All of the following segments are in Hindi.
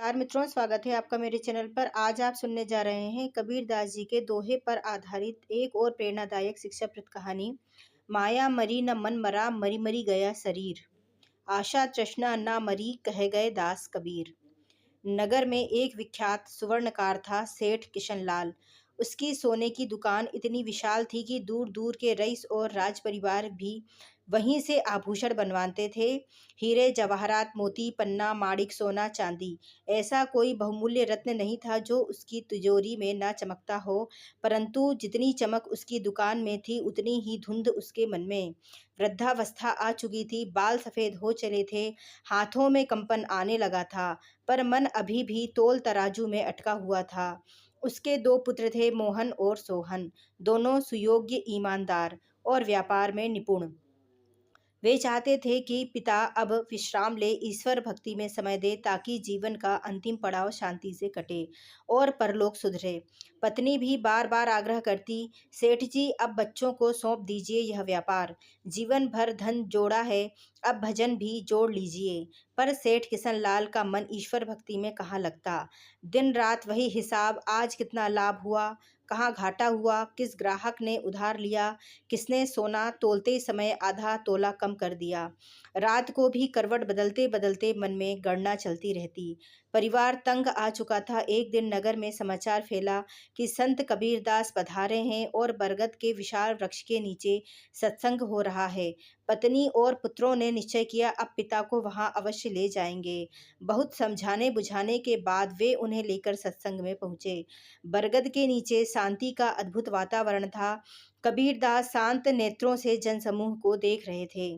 नमस्कार मित्रों, स्वागत है आपका मेरे चैनल पर। आज आप सुनने जा रहे हैं कबीरदास जी के दोहे पर आधारित एक और प्रेरणादायक शिक्षाप्रद कहानी। माया मरी न मन मरा, मरी मरी गया शरीर। आशा तृष्णा ना मरी, कह गए दास कबीर। नगर में एक विख्यात सुवर्णकार था, सेठ किशनलाल। उसकी सोने की दुकान इतनी विशाल थी कि दूर दूर के रईस और राज परिवार भी वहीं से आभूषण बनवाते थे। हीरे जवाहरात, मोती, पन्ना, माणिक, सोना, चांदी, ऐसा कोई बहुमूल्य रत्न नहीं था जो उसकी तिजोरी में ना चमकता हो। परंतु जितनी चमक उसकी दुकान में थी, उतनी ही धुंध उसके मन में। वृद्धावस्था आ चुकी थी, बाल सफेद हो चले थे, हाथों में कंपन आने लगा था, पर मन अभी भी तोल तराजू में अटका हुआ था। उसके दो पुत्र थे, मोहन और सोहन, दोनों सुयोग्य, ईमानदार और व्यापार में निपुण। वे चाहते थे कि पिता अब विश्राम ले, ईश्वर भक्ति में समय दे, ताकि जीवन का अंतिम पड़ाव शांति से कटे और परलोक सुधरे। पत्नी भी बार बार आग्रह करती, सेठ जी अब बच्चों को सौंप दीजिए यह व्यापार, जीवन भर धन जोड़ा है, अब भजन भी जोड़ लीजिए। पर सेठ किशनलाल का मन ईश्वर भक्ति में कहाँ लगता। दिन रात वही हिसाब, आज कितना लाभ हुआ, कहाँ घाटा हुआ, किस ग्राहक ने उधार लिया, किसने सोना तोलते समय आधा तोला कम कर दिया। रात को भी करवट बदलते बदलते मन में गणना चलती रहती। परिवार तंग आ चुका था। एक दिन नगर में समाचार फैला कि संत कबीरदास पधारे हैं और बरगद के विशाल वृक्ष के नीचे सत्संग हो रहा है। पत्नी और पुत्रों ने निश्चय किया, अब पिता को वहां अवश्य ले जाएंगे। बहुत समझाने बुझाने के बाद वे उन्हें लेकर सत्संग में पहुंचे। बरगद के नीचे शांति का अद्भुत वातावरण था। कबीरदास शांत नेत्रों से जनसमूह को देख रहे थे।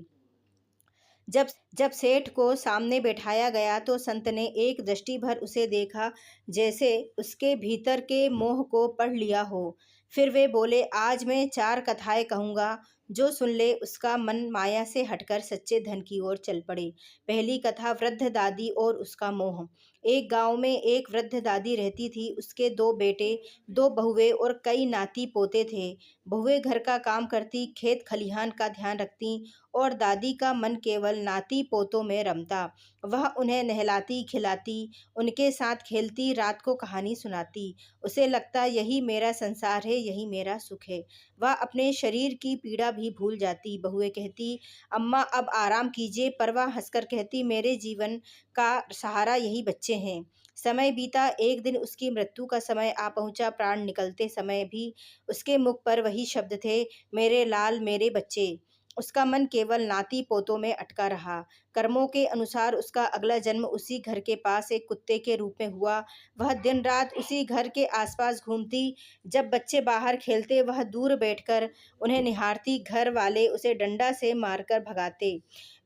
जब जब सेठ को सामने बैठाया गया तो संत ने एक दृष्टि भर उसे देखा, जैसे उसके भीतर के मोह को पढ़ लिया हो। फिर वे बोले, आज मैं 4 कथाएं कहूँगा, जो सुन ले उसका मन माया से हटकर सच्चे धन की ओर चल पड़े। पहली कथा, वृद्ध दादी और उसका मोह। एक गांव में एक वृद्ध दादी रहती थी। उसके 2 बेटे, 2 बहुएं और कई नाती पोते थे। बहुएं घर का काम करती, खेत खलिहान का ध्यान रखती और दादी का मन केवल नाती पोतों में रमता। वह उन्हें नहलाती खिलाती, उनके साथ खेलती, रात को कहानी सुनाती। उसे लगता, यही मेरा संसार है, यही मेरा सुख है। वह अपने शरीर की पीड़ा भी भूल जाती। बहुएं कहती, अम्मा अब आराम कीजिए, पर वह हंसकर कहती, मेरे जीवन का सहारा यही बच्चे हैं। समय बीता। एक दिन उसकी मृत्यु का समय आ पहुंचा। प्राण निकलते समय भी उसके मुख पर वही शब्द थे, मेरे लाल, मेरे बच्चे। उसका मन केवल नाती पोतों में अटका रहा। कर्मों के अनुसार उसका अगला जन्म उसी घर के पास एक कुत्ते के रूप में हुआ। वह दिन रात उसी घर के आसपास घूमती। जब बच्चे बाहर खेलते, वह दूर बैठकर उन्हें निहारती। घर वाले उसे डंडा से मारकर भगाते,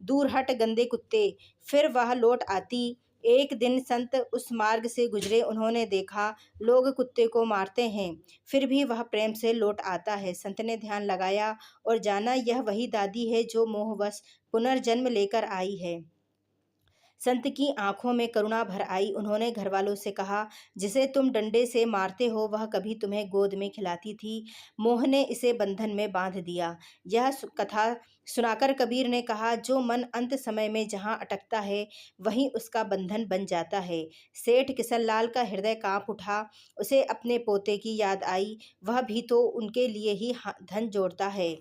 दूर हट गंदे कुत्ते। फिर वह लौट आती। एक दिन संत उस मार्ग से गुजरे। उन्होंने देखा, लोग कुत्ते को मारते हैं, फिर भी वह प्रेम से लौट आता है। संत ने ध्यान लगाया और जाना, यह वही दादी है जो मोहवश पुनर्जन्म लेकर आई है। संत की आंखों में करुणा भर आई। उन्होंने घरवालों से कहा, जिसे तुम डंडे से मारते हो, वह कभी तुम्हें गोद में खिलाती थी। मोह ने इसे बंधन में बांध दिया। यह कथा सुनाकर कबीर ने कहा, जो मन अंत समय में जहाँ अटकता है, वहीं उसका बंधन बन जाता है। सेठ किशनलाल का हृदय कांप उठा। उसे अपने पोते की याद आई। वह भी तो उनके लिए ही धन जोड़ता है।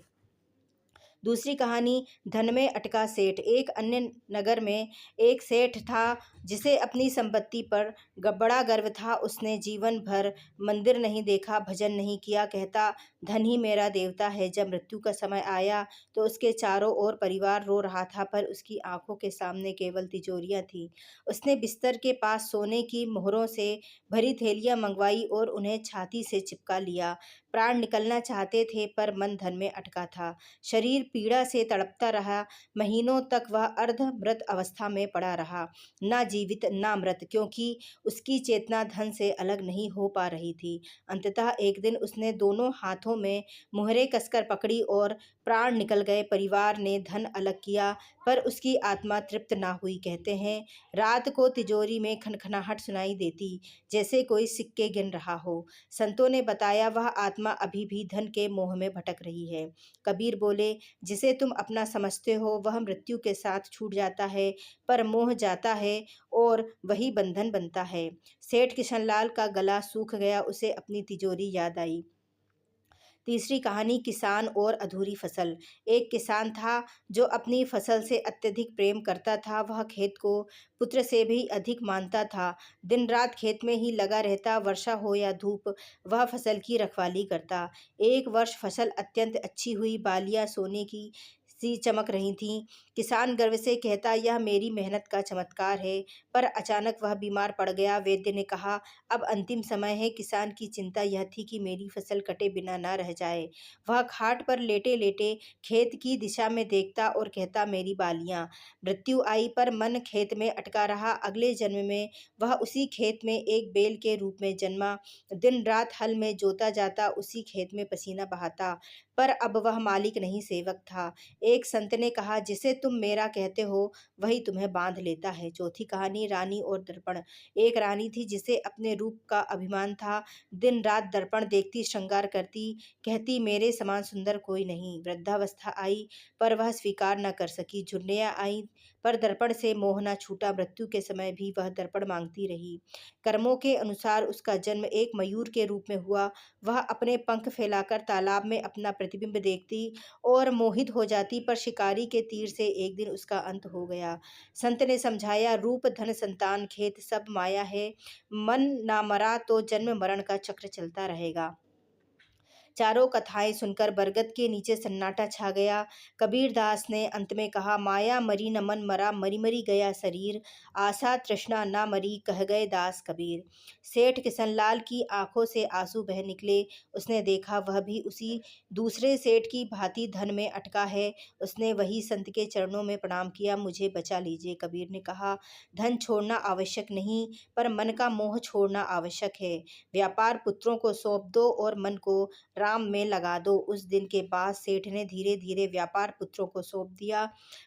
दूसरी कहानी, धन में अटका सेठ। एक अन्य नगर में एक सेठ था, जिसे अपनी संपत्ति पर बड़ा गर्व था। उसने जीवन भर मंदिर नहीं देखा, भजन नहीं किया। कहता, धन ही मेरा देवता है। जब मृत्यु का समय आया तो उसके चारों ओर परिवार रो रहा था, पर उसकी आंखों के सामने केवल तिजोरियां थी। उसने बिस्तर के पास सोने की मोहरों से भरी थैलियां मंगवाई और उन्हें छाती से चिपका लिया। प्राण निकलना चाहते थे, पर मन धन में अटका था। शरीर पीड़ा से तड़पता रहा। महीनों तक वह अर्ध मृत अवस्था में पड़ा रहा, ना जीवित ना मृत, क्योंकि उसकी चेतना धन से अलग नहीं हो पा रही थी। अंततः एक दिन उसने दोनों हाथों में मुहरें कसकर पकड़ी और प्राण निकल गए। परिवार ने धन अलग किया, पर उसकी आत्मा तृप्त ना हुई। कहते हैं, रात को तिजोरी में खनखनाहट सुनाई देती, जैसे कोई सिक्के गिन रहा हो। संतों ने बताया, वह आत्मा अभी भी धन के मोह में भटक रही है। कबीर बोले, जिसे तुम अपना समझते हो वह मृत्यु के साथ छूट जाता है, पर मोह जाता है और वही बंधन बनता है। सेठ किशनलाल का गला सूख गया, उसे अपनी तिजोरी याद आई। तीसरी कहानी, किसान और अधूरी फसल। एक किसान था जो अपनी फसल से अत्यधिक प्रेम करता था। वह खेत को पुत्र से भी अधिक मानता था। दिन रात खेत में ही लगा रहता, वर्षा हो या धूप, वह फसल की रखवाली करता। एक वर्ष फसल अत्यंत अच्छी हुई, बालियां सोने की सी चमक रही थीं। किसान गर्व से कहता, यह मेरी मेहनत का चमत्कार है। पर अचानक वह बीमार पड़ गया। वैद्य ने कहा, अब अंतिम समय है। किसान की चिंता यह थी कि मेरी फसल कटे बिना न रह जाए। वह खाट पर लेटे लेटे खेत की दिशा में देखता और कहता, मेरी बालियां। मृत्यु आई पर मन खेत में अटका रहा। अगले जन्म में वह उसी खेत में एक बैल के रूप में जन्मा। दिन रात हल में जोता जाता, उसी खेत में पसीना बहाता। पर अब वह मालिक नहीं, सेवक था। एक संत ने कहा, जिसे तुम मेरा कहते हो वही तुम्हें बांध लेता है। चौथी कहानी, रानी और दर्पण। एक रानी थी जिसे अपने रूप का अभिमान था। दिन रात दर्पण देखती, श्रृंगार करती, कहती, मेरे समान सुंदर कोई नहीं। वृद्धावस्था आई पर वह स्वीकार न कर सकी। झुर्रियाँ आई पर दर्पण से मोह न छूटा। मृत्यु के समय भी वह दर्पण मांगती रही। कर्मों के अनुसार उसका जन्म एक मयूर के रूप में हुआ। वह अपने पंख फैलाकर तालाब में अपना प्रतिबिंब देखती और मोहित हो जाती, पर शिकारी के तीर से एक दिन उसका अंत हो गया। संत ने समझाया, रूप धन संतान खेत सब माया है। मन ना मरा तो जन्म मरण का चक्र चलता रहेगा। चारों कथाएं सुनकर बरगद के नीचे सन्नाटा छा गया। कबीरदास ने अंत में कहा, माया मरी न मन मरा, मरी मरी गया शरीर। आशा तृष्णा ना मरी, कह गए दास कबीर। सेठ किशनलाल की आंखों से आंसू बह निकले। उसने देखा वह भी उसी दूसरे सेठ की भांति धन में अटका है। उसने वही संत के चरणों में प्रणाम किया, मुझे बचा लीजिए। कबीर ने कहा, धन छोड़ना आवश्यक नहीं, पर मन का मोह छोड़ना आवश्यक है। व्यापार पुत्रों को सौंप दो और मन को राम में लगा दो। उस दिन के बाद सेठ ने धीरे धीरे व्यापार पुत्रों को सौंप दिया।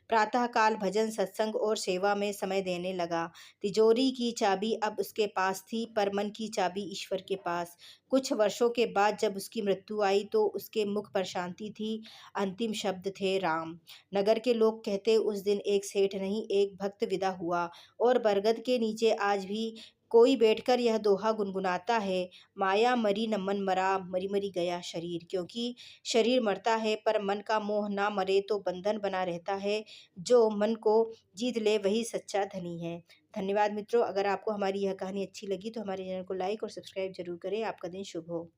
प्रातःकाल भजन, सत्संग और सेवा में समय देने लगा। तिजोरी की चाबी अब उसके पास थी, पर मन की चाबी ईश्वर के पास। कुछ वर्षों के बाद जब उसकी मृत्यु आई तो उसके मुख पर शांति थी। अंतिम शब्द थे, राम। नगर के लोग कहते, उस दिन एक सेठ नहीं, एक भक्त विदा हुआ। और बरगद के नीचे आज भी कोई बैठकर यह दोहा गुनगुनाता है, माया मरी न मन मरा, मरी मरी गया शरीर। क्योंकि शरीर मरता है पर मन का मोह ना मरे तो बंधन बना रहता है। जो मन को जीत ले वही सच्चा धनी है। धन्यवाद मित्रों। अगर आपको हमारी यह कहानी अच्छी लगी तो हमारे चैनल को लाइक और सब्सक्राइब जरूर करें। आपका दिन शुभ हो।